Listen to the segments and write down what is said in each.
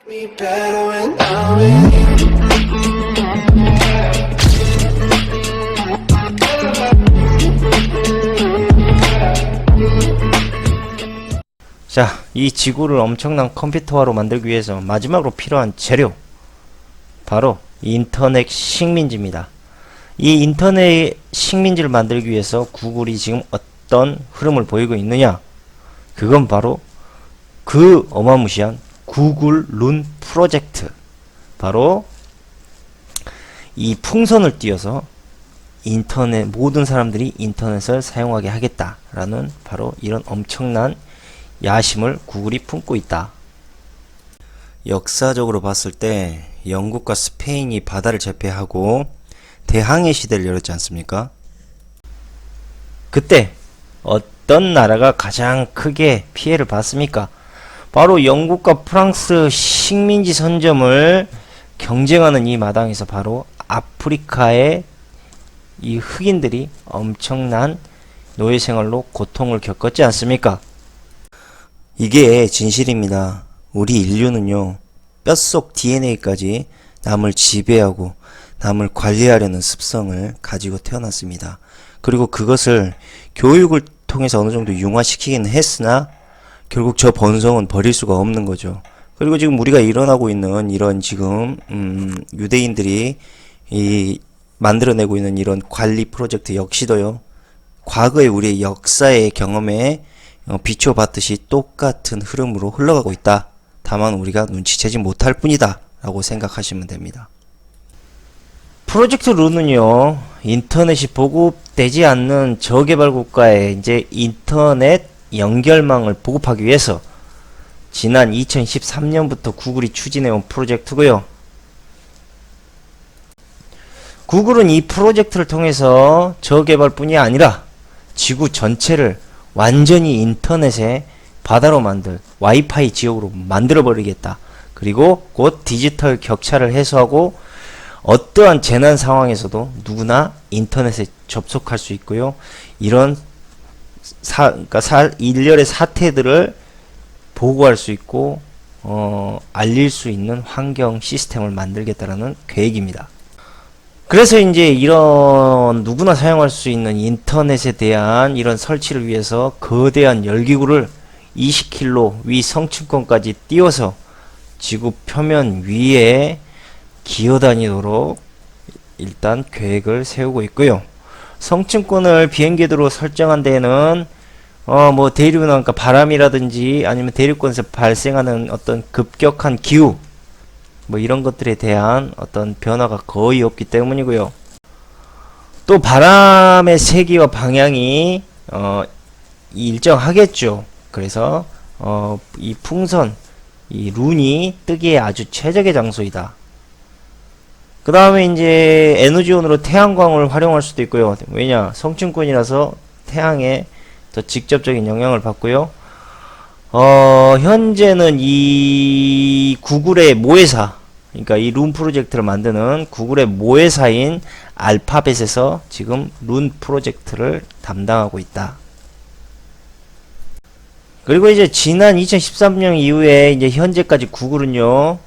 Me better when I'm with you. 자, 이 지구를 엄청난 컴퓨터화로 만들기 위해서 마지막으로 필요한 재료, 바로 인터넷 식민지입니다. 이 인터넷 식민지를 만들기 위해서 구글이 지금 어떤 흐름을 보이고 있느냐? 그건 바로 그 어마무시한 구글 룬 프로젝트, 바로 이 풍선을 띄워서 인터넷, 모든 사람들이 인터넷을 사용하게 하겠다라는 바로 이런 엄청난 야심을 구글이 품고 있다. 역사적으로 봤을 때 영국과 스페인이 바다를 제패하고 대항해 시대를 열었지 않습니까? 그때 어떤 나라가 가장 크게 피해를 봤습니까? 바로 영국과 프랑스 식민지 선점을 경쟁하는 이 마당에서 바로 아프리카의 이 흑인들이 엄청난 노예 생활로 고통을 겪었지 않습니까? 이게 진실입니다. 우리 인류는요, 뼛속 DNA까지 남을 지배하고 남을 관리하려는 습성을 가지고 태어났습니다. 그리고 그것을 교육을 통해서 어느 정도 융화시키긴 했으나 결국 저 본성은 버릴 수가 없는 거죠. 그리고 지금 우리가 일어나고 있는 이런 지금 유대인들이 만들어내고 있는 이런 관리 프로젝트 역시도요, 과거의 우리의 역사의 경험에 비춰봤듯이 똑같은 흐름으로 흘러가고 있다. 다만 우리가 눈치채지 못할 뿐이다 라고 생각하시면 됩니다. 프로젝트 룬은요, 인터넷이 보급되지 않는 저개발 국가에 이제 인터넷 연결망을 보급하기 위해서 지난 2013년부터 구글이 추진해온 프로젝트고요. 구글은 이 프로젝트를 통해서 저개발뿐이 아니라 지구 전체를 완전히 인터넷의 바다로 만들 와이파이 지역으로 만들어버리겠다. 그리고 곧 디지털 격차를 해소하고 어떠한 재난 상황에서도 누구나 인터넷에 접속할 수 있고요. 이런 일련의 사태들을 보고할 수 있고 알릴 수 있는 환경 시스템을 만들겠다라는 계획입니다. 그래서 이제 이런 누구나 사용할 수 있는 인터넷에 대한 이런 설치를 위해서 거대한 열기구를 20km 위 성층권까지 띄워서 지구 표면 위에 기어다니도록 일단 계획을 세우고 있고요. 성층권을 비행궤도로 설정한 데에는 뭐 대륙은 그러니까 바람이라든지 아니면 대륙권에서 발생하는 어떤 급격한 기후, 뭐 이런 것들에 대한 어떤 변화가 거의 없기 때문이고요. 또 바람의 세기와 방향이 일정하겠죠. 그래서 이 풍선, 이 룬이 뜨기에 아주 최적의 장소이다. 그 다음에 이제 에너지원으로 태양광을 활용할 수도 있고요. 왜냐, 성층권이라서 태양에 더 직접적인 영향을 받고요. 현재는 이 구글의 모회사, 그러니까 이 룬 프로젝트를 만드는 구글의 모회사인 알파벳에서 지금 룬 프로젝트를 담당하고 있다. 그리고 이제 지난 2013년 이후에 이제 현재까지 구글은요,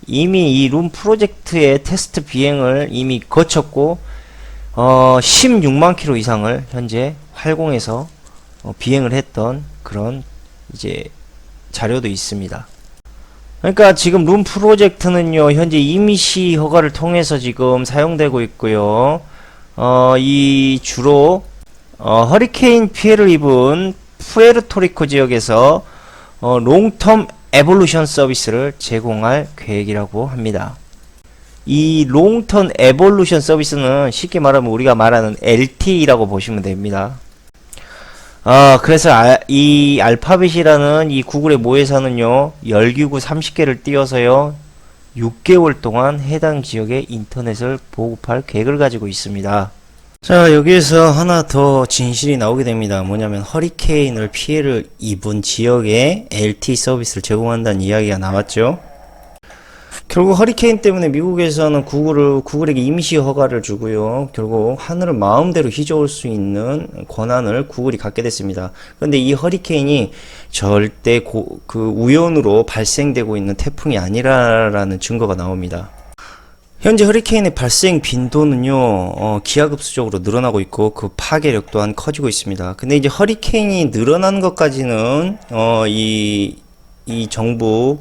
이미 이 룬 프로젝트의 테스트 비행을 이미 거쳤고 16만 킬로 이상을 현재 활공해서 비행을 했던 그런 이제 자료도 있습니다. 그러니까 지금 룬 프로젝트는요, 현재 임시 허가를 통해서 지금 사용되고 있고요. 이 주로 허리케인 피해를 입은 푸에르토리코 지역에서 롱텀 에볼루션 서비스를 제공할 계획이라고 합니다. 이 롱텀 에볼루션 서비스는 쉽게 말하면 우리가 말하는 LTE라고 보시면 됩니다. 그래서 이 알파벳이라는 이 구글의 모회사는요, 열기구 30개를 띄워서요 6개월 동안 해당 지역에 인터넷을 보급할 계획을 가지고 있습니다. 자, 여기에서 하나 더 진실이 나오게 됩니다. 뭐냐면 허리케인을 피해를 입은 지역에 LTE 서비스를 제공한다는 이야기가 나왔죠. 결국 허리케인 때문에 미국에서는 구글에게 임시 허가를 주고요. 결국 하늘을 마음대로 휘저을 수 있는 권한을 구글이 갖게 됐습니다. 그런데 이 허리케인이 절대 우연으로 발생되고 있는 태풍이 아니라라는 증거가 나옵니다. 현재 허리케인의 발생 빈도는요, 기하급수적으로 늘어나고 있고, 그 파괴력 또한 커지고 있습니다. 근데 이제 허리케인이 늘어나는 것까지는,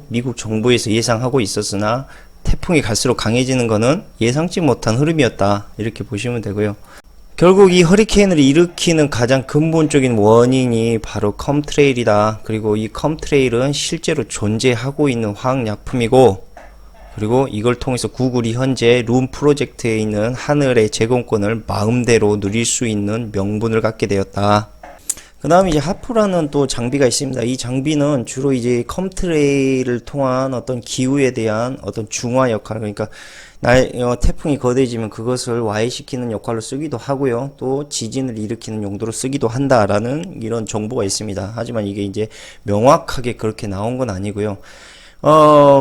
미국 정부에서 예상하고 있었으나, 태풍이 갈수록 강해지는 것은 예상치 못한 흐름이었다. 이렇게 보시면 되고요. 결국 이 허리케인을 일으키는 가장 근본적인 원인이 바로 컴트레일이다. 그리고 이 컴트레일은 실제로 존재하고 있는 화학약품이고, 그리고 이걸 통해서 구글이 현재 룸 프로젝트에 있는 하늘의 제공권을 마음대로 누릴 수 있는 명분을 갖게 되었다. 그 다음에 이제 하프라는 또 장비가 있습니다. 이 장비는 주로 이제 컴트레일을 통한 어떤 기후에 대한 어떤 중화 역할, 그러니까 태풍이 거대해지면 그것을 와해시키는 역할로 쓰기도 하고요. 또 지진을 일으키는 용도로 쓰기도 한다라는 이런 정보가 있습니다. 하지만 이게 이제 명확하게 그렇게 나온 건 아니고요.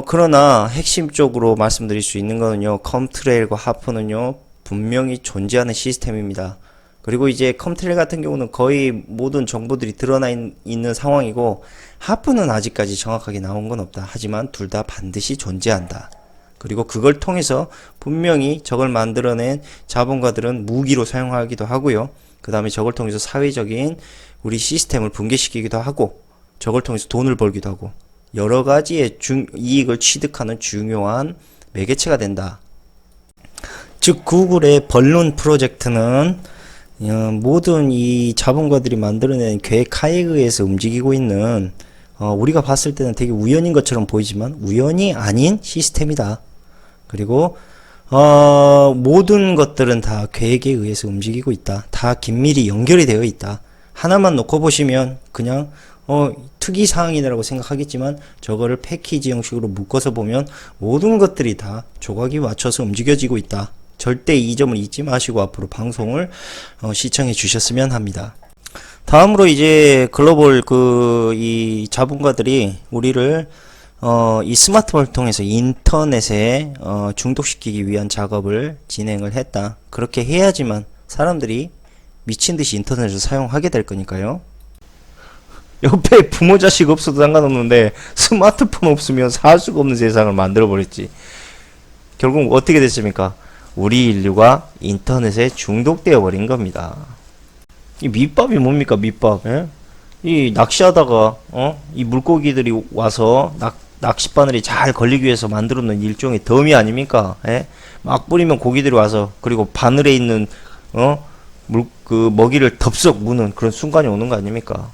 그러나 핵심적으로 말씀드릴 수 있는 거는요, 컴트레일과 하프는요, 분명히 존재하는 시스템입니다. 그리고 이제 컴트레일 같은 경우는 거의 모든 정보들이 드러나 있는 상황이고, 하프는 아직까지 정확하게 나온 건 없다. 하지만 둘 다 반드시 존재한다. 그리고 그걸 통해서 분명히 저걸 만들어낸 자본가들은 무기로 사용하기도 하고요. 그 다음에 저걸 통해서 사회적인 우리 시스템을 붕괴시키기도 하고, 저걸 통해서 돈을 벌기도 하고, 여러 가지의 이익을 취득하는 중요한 매개체가 된다. 즉 구글의 벌룬 프로젝트는 모든 이 자본가들이 만들어낸 계획하에 의해서 움직이고 있는, 우리가 봤을 때는 되게 우연인 것처럼 보이지만 우연이 아닌 시스템이다. 그리고 모든 것들은 다 계획에 의해서 움직이고 있다. 다 긴밀히 연결이 되어 있다. 하나만 놓고 보시면 그냥 특이사항이라고 생각하겠지만 저거를 패키지 형식으로 묶어서 보면 모든 것들이 다 조각이 맞춰서 움직여지고 있다. 절대 이 점을 잊지 마시고 앞으로 방송을 시청해 주셨으면 합니다. 다음으로 이제 글로벌 이 자본가들이 우리를 이 스마트폰을 통해서 인터넷에 중독시키기 위한 작업을 진행을 했다. 그렇게 해야지만 사람들이 미친듯이 인터넷을 사용하게 될 거니까요. 옆에 부모 자식 없어도 상관없는데 스마트폰 없으면 살 수가 없는 세상을 만들어버렸지. 결국 어떻게 됐습니까? 우리 인류가 인터넷에 중독되어 버린 겁니다. 이 밑밥이 뭡니까? 밑밥. 예? 이 낚시하다가 이 물고기들이 와서 낚싯바늘이 잘 걸리기 위해서 만들어 놓은 일종의 더미 아닙니까? 예? 막 뿌리면 고기들이 와서, 그리고 바늘에 있는 먹이를 덥석 무는 그런 순간이 오는 거 아닙니까?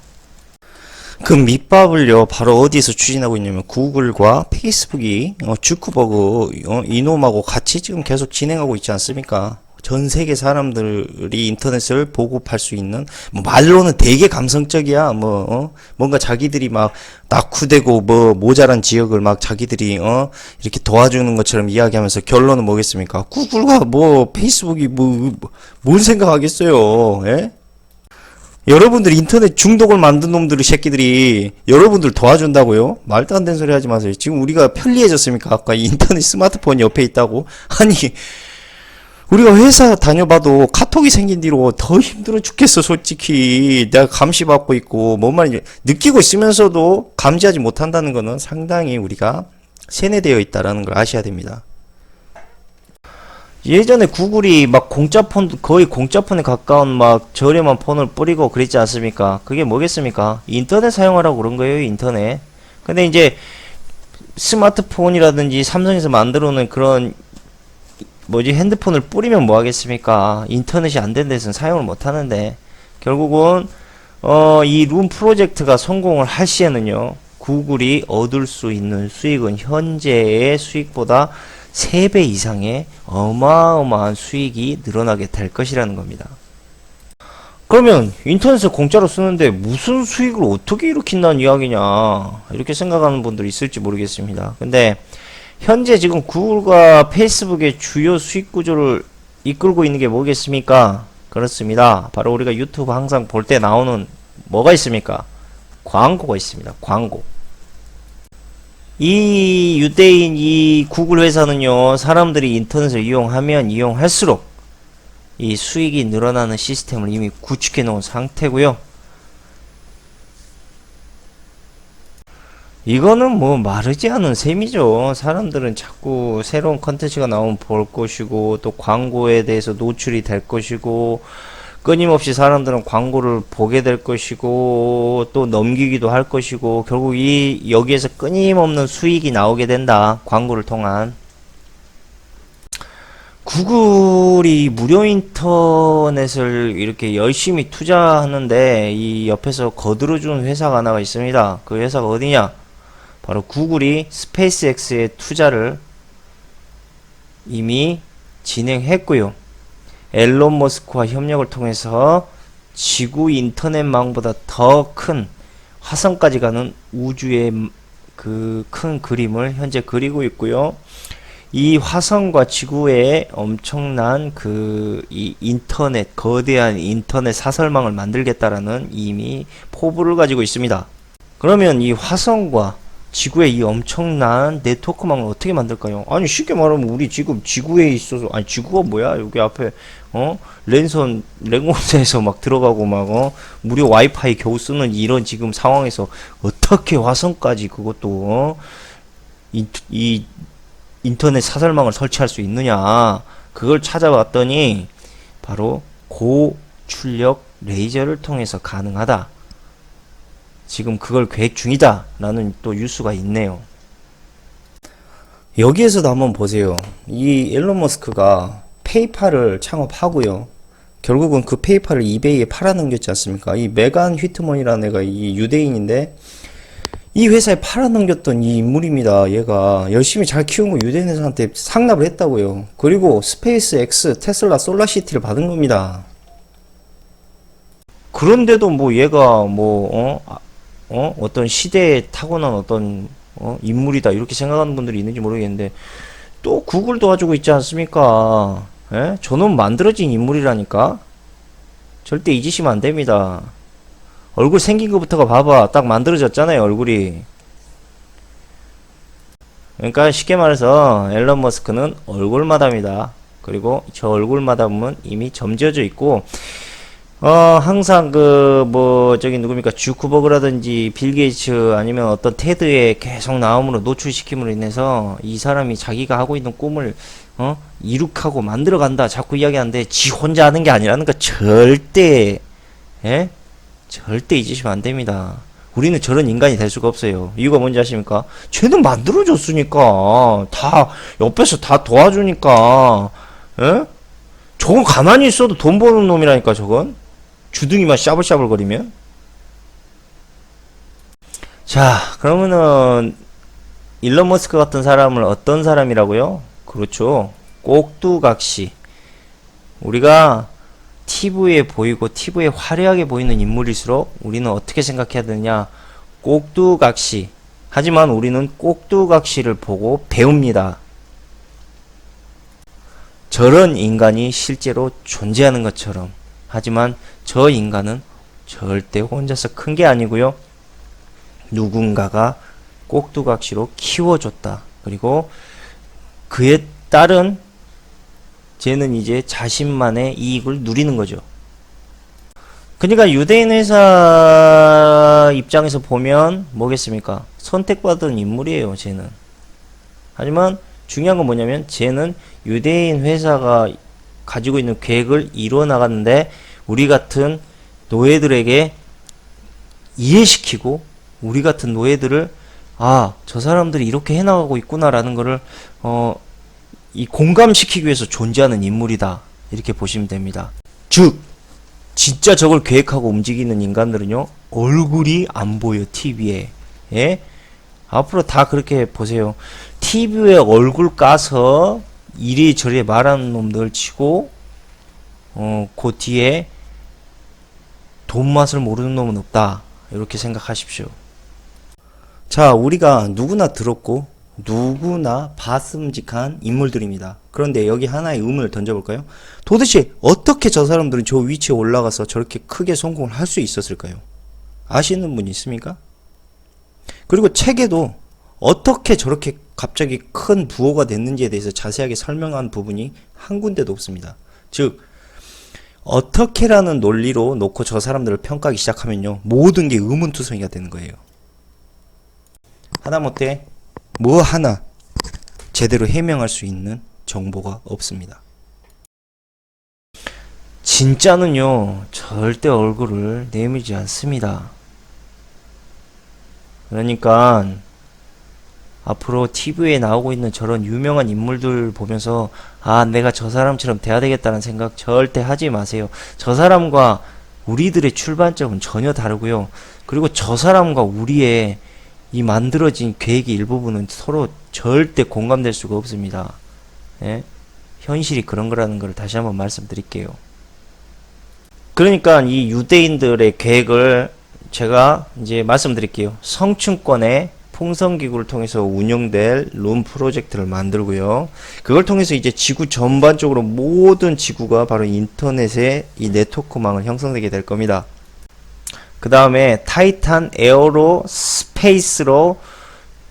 그 밑밥을요, 바로 어디에서 추진하고 있냐면 구글과 페이스북이 주크버그 이놈하고 같이 지금 계속 진행하고 있지 않습니까? 전 세계 사람들이 인터넷을 보급할 수 있는, 말로는 되게 감성적이야. 뭔가 자기들이 막 낙후되고 모자란 지역을 막 자기들이 이렇게 도와주는 것처럼 이야기하면서 결론은 뭐겠습니까? 구글과 페이스북이 뭔 생각하겠어요? 예? 여러분들이 인터넷 중독을 만든 놈들이 새끼들이 여러분들 도와준다고요? 말도 안 되는 소리 하지 마세요. 지금 우리가 편리해졌습니까? 아까 인터넷 스마트폰 옆에 있다고? 아니, 우리가 회사 다녀봐도 카톡이 생긴 뒤로 더 힘들어 죽겠어. 솔직히 내가 감시받고 있고 뭔 말인지 느끼고 있으면서도 감지하지 못한다는 거는 상당히 우리가 세뇌되어 있다라는 걸 아셔야 됩니다. 예전에 구글이 막 거의 공짜폰에 가까운 막 저렴한 폰을 뿌리고 그랬지 않습니까? 그게 뭐겠습니까? 인터넷 사용하라고 그런 거예요, 인터넷. 근데 이제 스마트폰이라든지 삼성에서 만들어 놓은 그런 핸드폰을 뿌리면 뭐 하겠습니까? 인터넷이 안 된 데서는 사용을 못 하는데, 결국은 이 룸 프로젝트가 성공을 할 시에는요, 구글이 얻을 수 있는 수익은 현재의 수익보다 3배 이상의 어마어마한 수익이 늘어나게 될 것이라는 겁니다. 그러면 인터넷을 공짜로 쓰는데 무슨 수익을 어떻게 일으킨다는 이야기냐, 이렇게 생각하는 분들이 있을지 모르겠습니다. 근데 현재 지금 구글과 페이스북의 주요 수익 구조를 이끌고 있는 게 뭐겠습니까? 그렇습니다. 바로 우리가 유튜브 항상 볼 때 나오는 뭐가 있습니까? 광고가 있습니다. 광고. 이 유대인 이 구글 회사는요, 사람들이 인터넷을 이용하면 이용할수록 이 수익이 늘어나는 시스템을 이미 구축해 놓은 상태고요. 이거는 뭐 마르지 않은 셈이죠. 사람들은 자꾸 새로운 컨텐츠가 나오면 볼 것이고, 또 광고에 대해서 노출이 될 것이고, 끊임없이 사람들은 광고를 보게 될 것이고, 또 넘기기도 할 것이고, 결국 여기에서 끊임없는 수익이 나오게 된다. 광고를 통한. 구글이 무료 인터넷을 이렇게 열심히 투자하는데, 이 옆에서 거들어주는 회사가 하나가 있습니다. 그 회사가 어디냐? 바로 구글이 스페이스X의 투자를 이미 진행했고요. 앨런 머스크와 협력을 통해서 지구 인터넷망보다 더 큰 화성까지 가는 우주의 그 큰 그림을 현재 그리고 있고요. 이 화성과 지구에 엄청난 이 인터넷, 거대한 인터넷 사설망을 만들겠다라는 이미 포부를 가지고 있습니다. 그러면 이 화성과 지구의 이 엄청난 네트워크망을 어떻게 만들까요? 아니, 쉽게 말하면 우리 지금 지구에 있어서, 아니, 지구가 뭐야? 여기 앞에, 랜선에서 막 들어가고 막, 무료 와이파이 겨우 쓰는 이런 지금 상황에서 어떻게 화성까지 그것도, 이 인터넷 사설망을 설치할 수 있느냐? 그걸 찾아봤더니, 바로 고출력 레이저를 통해서 가능하다. 지금 그걸 계획 중이다 라는 또 뉴스가 있네요. 여기에서도 한번 보세요. 이 일론 머스크가 페이팔을 창업하고요, 결국은 그 페이팔을 이베이에 팔아넘겼지 않습니까? 이 메간 휘트먼이라는 애가 이 유대인인데, 이 회사에 팔아넘겼던 이 인물입니다. 얘가 열심히 잘 키운 거 유대인 회사한테 상납을 했다고요. 그리고 스페이스 X, 테슬라, 솔라시티를 받은 겁니다. 그런데도 뭐 얘가 어떤 시대에 타고난 어떤 인물이다 이렇게 생각하는 분들이 있는지 모르겠는데, 또 구글 도와주고 있지 않습니까? 예? 저놈 만들어진 인물이라니까. 절대 잊으시면 안 됩니다. 얼굴 생긴 것부터가 봐봐, 딱 만들어졌잖아요, 얼굴이. 그러니까 쉽게 말해서 앨런 머스크는 얼굴마담이다. 그리고 저 얼굴마담은 이미 점지어져 있고, 항상 저기 누굽니까? 주크버그라든지 빌 게이츠 아니면 어떤 테드에 계속 나옴으로 노출시킴으로 인해서 이 사람이 자기가 하고 있는 꿈을, 이룩하고 만들어간다. 자꾸 이야기하는데 지 혼자 하는 게 아니라는 거 절대, 예? 절대 잊으시면 안 됩니다. 우리는 저런 인간이 될 수가 없어요. 이유가 뭔지 아십니까? 쟤는 만들어줬으니까. 다, 옆에서 다 도와주니까, 예? 저건 가만히 있어도 돈 버는 놈이라니까, 저건. 주둥이만 샤블샤블 거리면. 자, 그러면은 일론 머스크 같은 사람을 어떤 사람이라고요? 그렇죠, 꼭두각시. 우리가 TV에 보이고 TV에 화려하게 보이는 인물일수록 우리는 어떻게 생각해야 되느냐? 꼭두각시. 하지만 우리는 꼭두각시를 보고 배웁니다. 저런 인간이 실제로 존재하는 것처럼. 하지만 저 인간은 절대 혼자서 큰 게 아니고요, 누군가가 꼭두각시로 키워줬다. 그리고 그에 따른 쟤는 이제 자신만의 이익을 누리는 거죠. 그러니까 유대인 회사 입장에서 보면 뭐겠습니까? 선택받은 인물이에요, 쟤는. 하지만 중요한 건 뭐냐면, 쟤는 유대인 회사가 가지고 있는 계획을 이루어 나가는데 우리 같은 노예들에게 이해시키고, 우리 같은 노예들을 저 사람들이 이렇게 해나가고 있구나라는 거를 이 공감시키기 위해서 존재하는 인물이다, 이렇게 보시면 됩니다. 즉 진짜 저걸 계획하고 움직이는 인간들은요, 얼굴이 안 보여, TV에. 예? 앞으로 다 그렇게 보세요. TV에 얼굴 까서 이리저리 말하는 놈들 치고, 그 뒤에 돈 맛을 모르는 놈은 없다, 이렇게 생각하십시오. 자, 우리가 누구나 들었고 누구나 봤음직한 인물들입니다. 그런데 여기 하나의 의문을 던져볼까요? 도대체 어떻게 저 사람들은 저 위치에 올라가서 저렇게 크게 성공을 할 수 있었을까요? 아시는 분 있습니까? 그리고 책에도 어떻게 저렇게 갑자기 큰 부호가 됐는지에 대해서 자세하게 설명한 부분이 한 군데도 없습니다. 즉 어떻게라는 논리로 놓고 저 사람들을 평가하기 시작하면요, 모든 게 의문투성이가 되는 거예요. 하다못해 뭐 하나 제대로 해명할 수 있는 정보가 없습니다. 진짜는요, 절대 얼굴을 내밀지 않습니다. 그러니까 앞으로 TV에 나오고 있는 저런 유명한 인물들 보면서 아, 내가 저 사람처럼 돼야 되겠다는 생각 절대 하지 마세요. 저 사람과 우리들의 출발점은 전혀 다르고요. 그리고 저 사람과 우리의 이 만들어진 계획의 일부분은 서로 절대 공감될 수가 없습니다. 예? 현실이 그런 거라는 걸 다시 한번 말씀드릴게요. 그러니까 이 유대인들의 계획을 제가 이제 말씀드릴게요. 성층권의 풍선기구를 통해서 운영될 룸 프로젝트를 만들고요. 그걸 통해서 이제 지구 전반적으로 모든 지구가 바로 인터넷의 이 네트워크망을 형성되게 될 겁니다. 그 다음에 타이탄 에어로 스페이스로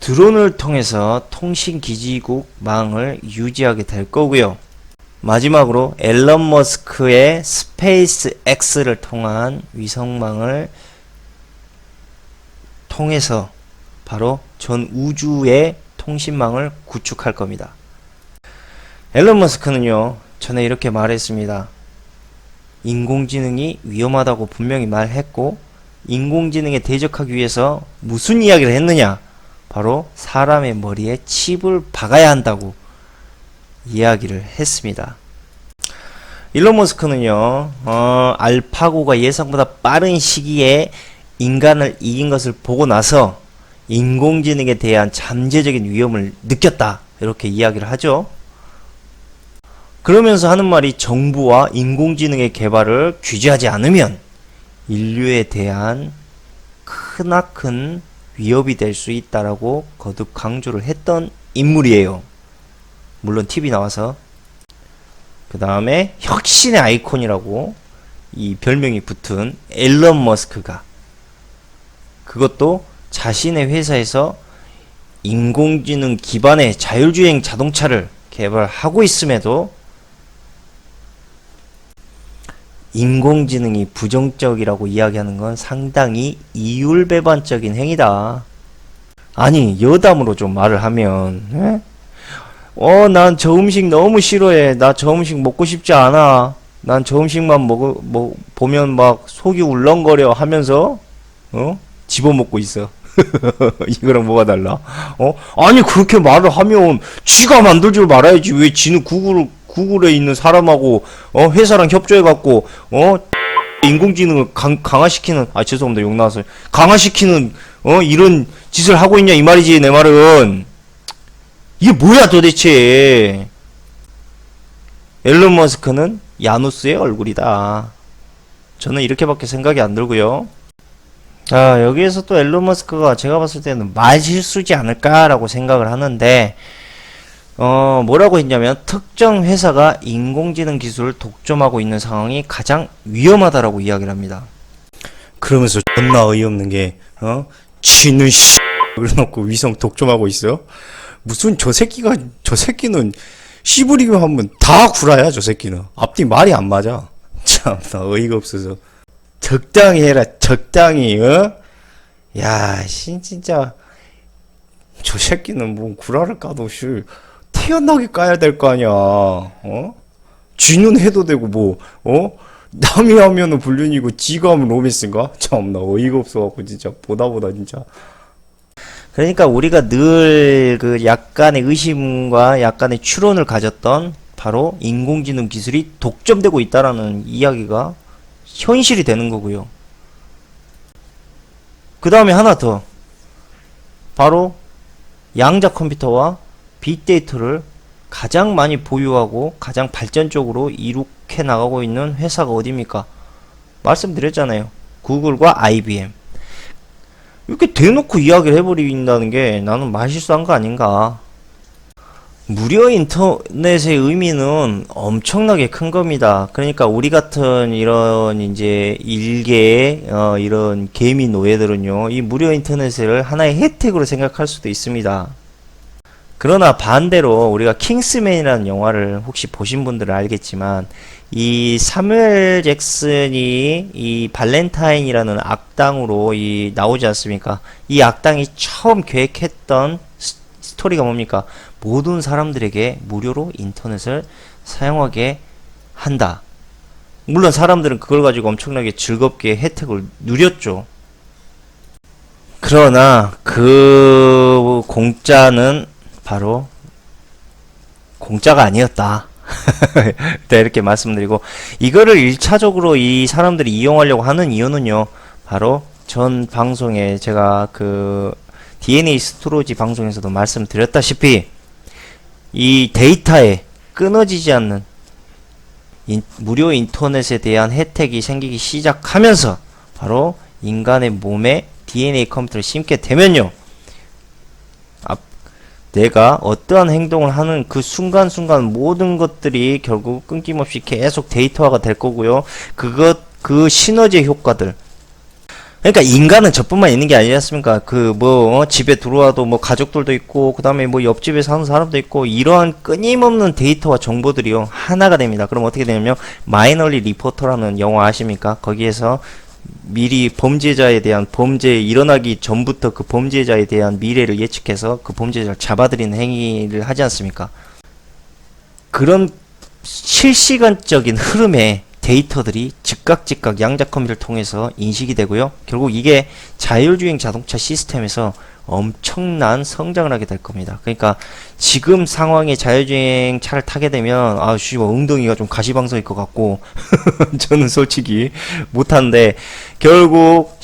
드론을 통해서 통신기지국망을 유지하게 될 거고요. 마지막으로 앨런 머스크의 스페이스 X를 통한 위성망을 통해서 바로 전 우주의 통신망을 구축할 겁니다. 앨런 머스크는요, 전에 이렇게 말했습니다. 인공지능이 위험하다고 분명히 말했고, 인공지능에 대적하기 위해서 무슨 이야기를 했느냐? 바로 사람의 머리에 칩을 박아야 한다고 이야기를 했습니다. 일론 머스크는요, 알파고가 예상보다 빠른 시기에 인간을 이긴 것을 보고 나서 인공지능에 대한 잠재적인 위험을 느꼈다, 이렇게 이야기를 하죠. 그러면서 하는 말이 정부와 인공지능의 개발을 규제하지 않으면 인류에 대한 크나큰 위협이 될 수 있다라고 거듭 강조를 했던 인물이에요. 물론 TV 나와서. 그 다음에 혁신의 아이콘이라고 이 별명이 붙은 앨런 머스크가, 그것도 자신의 회사에서 인공지능 기반의 자율주행 자동차를 개발하고 있음에도 인공지능이 부정적이라고 이야기하는 건 상당히 이율배반적인 행위다. 아니, 여담으로 좀 말을 하면, 난 저 음식 너무 싫어해. 나 저 음식 먹고 싶지 않아. 난 저 음식만 보면 막 속이 울렁거려 하면서, 집어먹고 있어. 이거랑 뭐가 달라? 아니, 그렇게 말을 하면 지가 만들 줄 말아야지. 왜 지는 구글에 있는 사람하고 회사랑 협조해갖고 인공지능을 강화시키는, 죄송합니다, 욕 나왔어요. 강화시키는 이런 짓을 하고 있냐 이 말이지. 내 말은 이게 뭐야 도대체. 앨런 머스크는 야누스의 얼굴이다. 저는 이렇게밖에 생각이 안 들고요. 자, 여기에서 또 앨런 머스크가 제가 봤을 때는 말실수지 않을까라고 생각을 하는데, 뭐라고 했냐면, 특정 회사가 인공지능 기술을 독점하고 있는 상황이 가장 위험하다라고 이야기를 합니다. 그러면서 존나 어이없는 게, 쥐는 그래놓고 위성 독점하고 있어? 무슨 저 새끼는 씨부리기만 하면 다 구라야, 저 새끼는. 앞뒤 말이 안 맞아. 참나 어이가 없어서. 적당히 해라, 적당히. 야, 진짜 저 새끼는 뭐 구라를 까도 태연하게 까야 될 거 아니야. 쥐는 해도 되고 남이 하면은 불륜이고 지가 하면 로맨스인가? 참나 어이가 없어갖고 진짜 보다 진짜. 그러니까 우리가 늘 그 약간의 의심과 약간의 추론을 가졌던 바로 인공지능 기술이 독점되고 있다라는 이야기가 현실이 되는 거고요. 그 다음에 하나 더, 바로 양자 컴퓨터와 빅데이터를 가장 많이 보유하고 가장 발전적으로 이룩해 나가고 있는 회사가 어디입니까? 말씀드렸잖아요. 구글과 IBM. 이렇게 대놓고 이야기를 해버린다는 게 나는 말실수한 거 아닌가. 무료 인터넷의 의미는 엄청나게 큰 겁니다. 그러니까 우리 같은 이런 이제 일개의 이런 개미 노예들은요, 이 무료 인터넷을 하나의 혜택으로 생각할 수도 있습니다. 그러나 반대로 우리가 킹스맨이라는 영화를 혹시 보신 분들은 알겠지만, 이 사무엘 잭슨이 이 발렌타인이라는 악당으로 나오지 않습니까? 이 악당이 처음 계획했던 스토리가 뭡니까? 모든 사람들에게 무료로 인터넷을 사용하게 한다. 물론 사람들은 그걸 가지고 엄청나게 즐겁게 혜택을 누렸죠. 그러나 그 공짜는 바로 공짜가 아니었다. 네, 이렇게 말씀드리고, 이거를 1차적으로 이 사람들이 이용하려고 하는 이유는요, 바로 전 방송에 제가 그 DNA 스토로지 방송에서도 말씀드렸다시피, 이 데이터에 끊어지지 않는 무료 인터넷에 대한 혜택이 생기기 시작하면서 바로 인간의 몸에 DNA 컴퓨터를 심게 되면요, 내가 어떠한 행동을 하는 그 순간순간 모든 것들이 결국 끊김없이 계속 데이터화가 될 거고요. 그 시너지의 효과들. 그러니까 인간은 저뿐만 있는 게 아니지 않습니까? 집에 들어와도 가족들도 있고, 그 다음에 옆집에 사는 사람도 있고, 이러한 끊임없는 데이터와 정보들이요, 하나가 됩니다. 그럼 어떻게 되냐면, 마이너리 리포터라는 영화 아십니까? 거기에서 미리 범죄자에 대한 범죄 일어나기 전부터 그 범죄자에 대한 미래를 예측해서 그 범죄자를 잡아들이는 행위를 하지 않습니까? 그런 실시간적인 흐름의 데이터들이 즉각 양자 컴퓨터를 통해서 인식이 되고요. 결국 이게 자율주행 자동차 시스템에서 엄청난 성장을 하게 될 겁니다. 그러니까 지금 상황에 자율주행 차를 타게 되면 엉덩이가 좀 가시방석일 것 같고 저는 솔직히 못하는데, 결국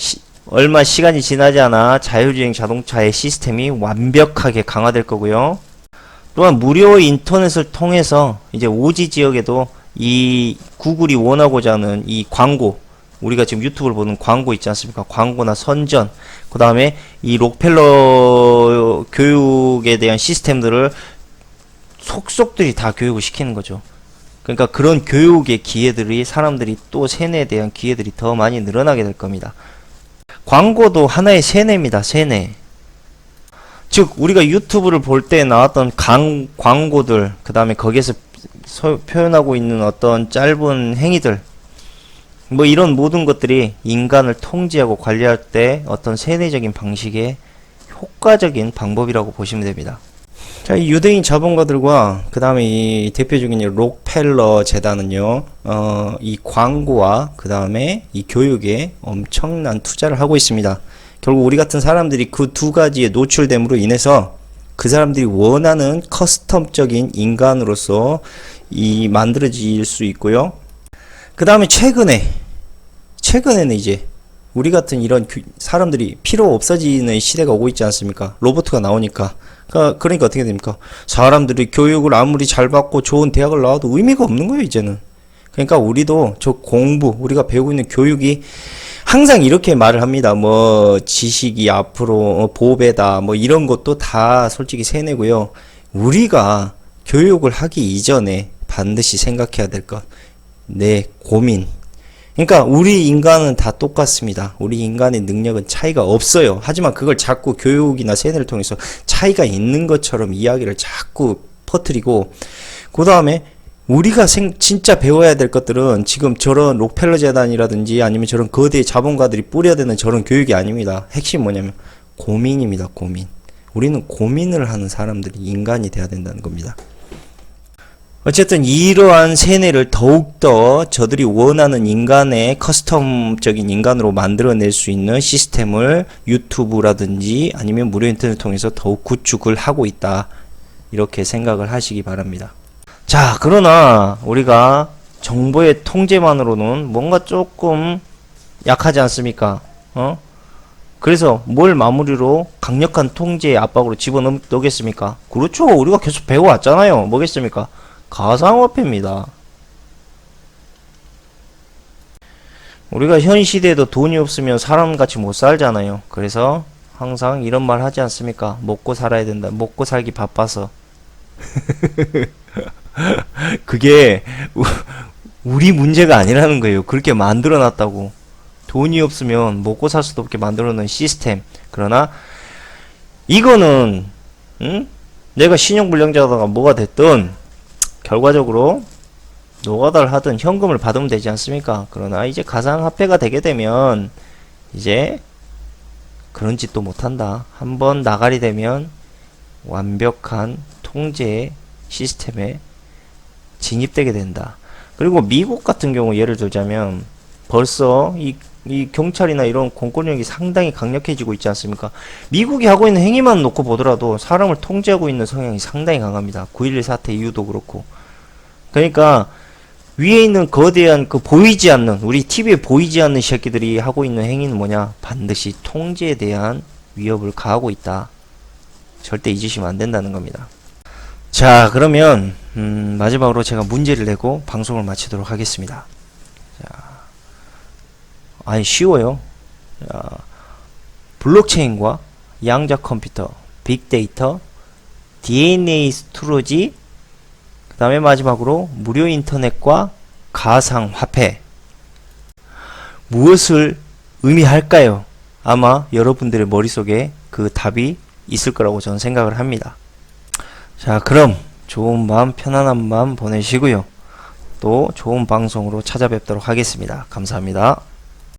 얼마 시간이 지나지 않아 자율주행 자동차의 시스템이 완벽하게 강화될 거고요. 또한 무료 인터넷을 통해서 이제 오지 지역에도 이 구글이 원하고자 하는 이 광고, 우리가 지금 유튜브를 보는 광고 있지 않습니까? 광고나 선전, 그 다음에 이 록펠러 교육에 대한 시스템들을 속속들이 다 교육을 시키는 거죠. 그러니까 그런 교육의 기회들이, 사람들이 또 세뇌에 대한 기회들이 더 많이 늘어나게 될 겁니다. 광고도 하나의 세뇌입니다. 세뇌. 즉 우리가 유튜브를 볼 때 나왔던 광고들, 그 다음에 거기에서 표현하고 있는 어떤 짧은 행위들, 이런 모든 것들이 인간을 통제하고 관리할 때 어떤 세뇌적인 방식의 효과적인 방법이라고 보시면 됩니다. 자, 이 유대인 자본가들과 그 다음에 이 대표적인 록펠러 재단은요, 이 광고와 그 다음에 이 교육에 엄청난 투자를 하고 있습니다. 결국 우리 같은 사람들이 그 두 가지에 노출됨으로 인해서 그 사람들이 원하는 커스텀적인 인간으로서 만들어질 수 있고요. 그 다음에 최근에는 이제 우리 같은 이런 사람들이 필요 없어지는 시대가 오고 있지 않습니까? 로봇가 나오니까. 그러니까 어떻게 됩니까? 사람들이 교육을 아무리 잘 받고 좋은 대학을 나와도 의미가 없는 거예요, 이제는. 그러니까 우리도 우리가 배우고 있는 교육이 항상 이렇게 말을 합니다. 지식이 앞으로 보배다, 이런 것도 다 솔직히 세뇌고요. 우리가 교육을 하기 이전에 반드시 생각해야 될 것, 내 고민. 그러니까 우리 인간은 다 똑같습니다. 우리 인간의 능력은 차이가 없어요. 하지만 그걸 자꾸 교육이나 세뇌를 통해서 차이가 있는 것처럼 이야기를 자꾸 퍼뜨리고, 그 다음에 우리가 진짜 배워야 될 것들은 지금 저런 록펠러 재단이라든지 아니면 저런 거대 자본가들이 뿌려대는 저런 교육이 아닙니다. 핵심 뭐냐면 고민입니다. 고민. 우리는 고민을 하는 사람들이 인간이 돼야 된다는 겁니다. 어쨌든 이러한 세뇌를 더욱더 저들이 원하는 인간의 커스텀적인 인간으로 만들어낼 수 있는 시스템을 유튜브라든지 아니면 무료 인터넷을 통해서 더욱 구축을 하고 있다, 이렇게 생각을 하시기 바랍니다. 자, 그러나 우리가 정보의 통제만으로는 뭔가 조금 약하지 않습니까? 그래서 뭘 마무리로 강력한 통제의 압박으로 집어넣겠습니까? 그렇죠. 우리가 계속 배워왔잖아요. 뭐겠습니까? 가상화폐입니다. 우리가 현 시대에도 돈이 없으면 사람같이 못 살잖아요. 그래서 항상 이런 말 하지 않습니까? 먹고 살아야 된다. 먹고 살기 바빠서. 그게 우리 문제가 아니라는 거예요. 그렇게 만들어 놨다고. 돈이 없으면 먹고 살 수도 없게 만들어 놓은 시스템. 그러나 이거는 내가 신용불량자다가 뭐가 됐든 결과적으로 노가다를 하든 현금을 받으면 되지 않습니까? 그러나 이제 가상화폐가 되게 되면 이제 그런 짓도 못한다. 한번 나가리 되면 완벽한 통제 시스템에 진입되게 된다. 그리고 미국 같은 경우 예를 들자면 벌써 이 경찰이나 이런 공권력이 상당히 강력해지고 있지 않습니까? 미국이 하고 있는 행위만 놓고 보더라도 사람을 통제하고 있는 성향이 상당히 강합니다. 9.11 사태 이후도 그렇고. 그러니까 위에 있는 거대한 그 보이지 않는, 우리 TV에 보이지 않는 새끼들이 하고 있는 행위는 뭐냐? 반드시 통제에 대한 위협을 가하고 있다. 절대 잊으시면 안 된다는 겁니다. 자, 그러면 마지막으로 제가 문제를 내고 방송을 마치도록 하겠습니다. 자, 아니 쉬워요. 자, 블록체인과 양자 컴퓨터, 빅데이터, DNA 스토리지, 그 다음에 마지막으로 무료 인터넷과 가상화폐, 무엇을 의미할까요? 아마 여러분들의 머릿속에 그 답이 있을 거라고 저는 생각을 합니다. 자, 그럼 좋은 마음, 편안한 마음 보내시고요. 또 좋은 방송으로 찾아뵙도록 하겠습니다. 감사합니다.